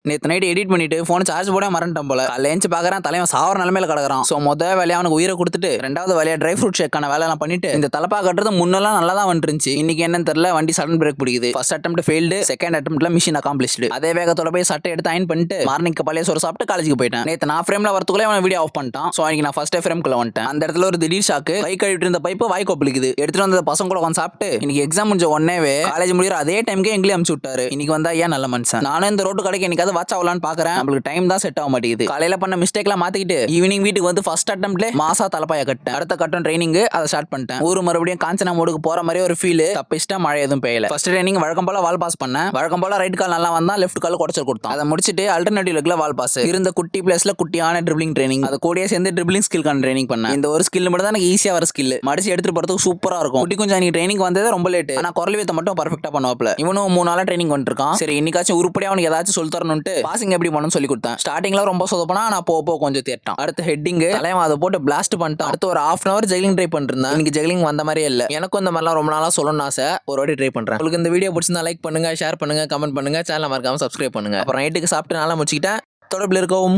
நேற்று night edit பண்ணிட்டு phone charge போட மறந்துட்டேன் போல. காலையில பார்க்குறேன் தலைவன் சாவர நிலைமையில கிடக்குறான். ஸோ மொதல் வேலையை அவனுக்கு உயிரை கொடுத்துட்டு ரெண்டாவது வேலையை ட்ரை ஃப்ரூட் ஷேக்கான வேலையெல்லாம் பண்ணிட்டு இந்த தலப்பா கட்டுறது முன்னெல்லாம் நல்லா தான் வந்துருந்துச்சு. இன்னைக்கு என்னன்னு தெரியல, வண்டி சடன் பிரேக் பிடிக்குது. ஃபர்ஸ்ட் அட்டெம்ப்ட் ஃபெயில்டு, செகண்ட் அட்டெம்ப்ட்ல மிஷின் அக்காம்ப்ளிஷ்டு. அதே வேகத்தோட போய் சட்டை எடுத்து அயன் பண்ணிட்டு மார்னிங் பழைய சோறு சாப்பிட்டு காலேஜுக்கு போயிட்டேன். நேற்று நான் ஃப்ரேம்ல வரத்துக்குள்ளே அவன் வீடியோ ஆஃப் பண்ணிட்டான். ஸோ அன்னைக்கு நான் ஃபர்ஸ்ட் ஃப்ரேம்குள்ள வந்துட்டேன். அந்த இடத்துல ஒரு திடீர் ஷாக்கு. கை கழுவிட்டு இருந்த பைப்பு வாய் கொப்பளிக்குது. எடுத்துட்டு வந்த பசங்க கூட வந்து சாப்பிட்டு இன்னைக்கு எக்ஸாம் முடிஞ்ச உடனேவே காலேஜ் முடிகிற அதே டைமுக்கு எங்களையும் அனுப்பிச்சு விட்டாரு. இன்னைக்கு வந்தா ஏன் நல்ல மனுஷன். நானும் இந்த ரோட்டு கடைக்கு என்னைக்காவது வாட்ச் ஆகலான்னு பாக்குறேன். நம்மளுக்கு டைம் தான் செட் ஆக மாட்டேங்குது. காலையில பண்ண மிஸ்டேக்லாம் மாத்திக்கிட்டு ஈவினிங் வீட்டுக்கு வந்து ஃபர்ஸ்ட் அட்டெம்ப்ட்ல மாசா தலப்பாய கட்டேன். அடுத்த கட்டம் ட்ரைனிங் அதை ஸ்டார்ட் பண்ணிட்டேன். ஊர் மறுபடியும் காஞ்சனா மோடுக்கு போற மாதிரி ஒரு ஃபீல். தப்பிச்சிட்டா மழை எதுவும் பெய்யல. ஃபர்ஸ்ட் ட்ரைனிங் வழக்கம் போல வால் பாஸ் பண்ணேன். வழக்கம் போல ரைட் கால் நல்லா வந்தா லெஃப்ட் கால் குடைச்சல் கொடுத்தான். அதை முடிச்சிட்டு அல்டர்னேட்டிவ் லெக்ல வால் பாஸ். இருந்த குட்டி பிளேஸ்ல குட்டியான ட்ரிப்ளிங் ட்ரைனிங். அது கூடயே சேர்ந்து ட்ரிப்ளிங் ஸ்கில்கான ட்ரைனிங் பண்ணேன். இந்த ஒரு ஸ்கில் மட்டும் தான் எனக்கு ஈஸியா வர ஸ்கில். மடிச்சு எடுத்துட்டு போறதுக்கு சூப்பரா இருக்கும். குட்டி கொஞ்சம் நீ ட்ரைனிங் வந்ததே ரொம்ப லேட். ஆனா குரல் வித்த மட்டும் பர்ஃபெக்ட்டா பண்ணுவாப்ல. இவனும் 3 நாளா ட்ரைனிங் பண்ணிருக்கான். சரி இன்னைக்காச்சும் உருப்படியா அவனுக்கு ஏதாச்சும் சொல்லி தரணும்ட்டு பாசிங் எப்படி பண்ணணும்னு சொல்லி கொடுத்தேன். ஸ்டார்டிங்ல ரொம்ப சொதப்பனா நான் போக கொஞ்சம் தேட்டான். அடுத்து ஹெட்டிங் தலைவன் அதை போட்டு பிளாஸ்ட் பண்ணிட்டான். அடுத்து ஒரு ½ hour ஜெகிலிங் ட்ரை பண்ணிருந்தேன். இன்னைக்கு ஜெகிலிங் வந்த மாதிரியே இல்ல. எனக்கும் இந்த மாதிரிலாம் ரொம்ப நாளா சொல்லணும்னு ஆசை. ஒரு வாட்டி ட்ரை பண்றேன். உங்களுக்கு இந்த வீடியோ பிடிச்சிருந்தா லைக் பண்ணுங்க, ஷேர் பண்ணுங்க, கமெண்ட் பண்ணுங்க, சேனலை மறக்காம சப்ஸ்கிரைப் பண்ணுங்க. அப்புறம் நைட்டுக்கு சாப்பிட்டு நல்லா முடிச்சுக்கிட்டேன். தொடர்பில் இருக்கவும்.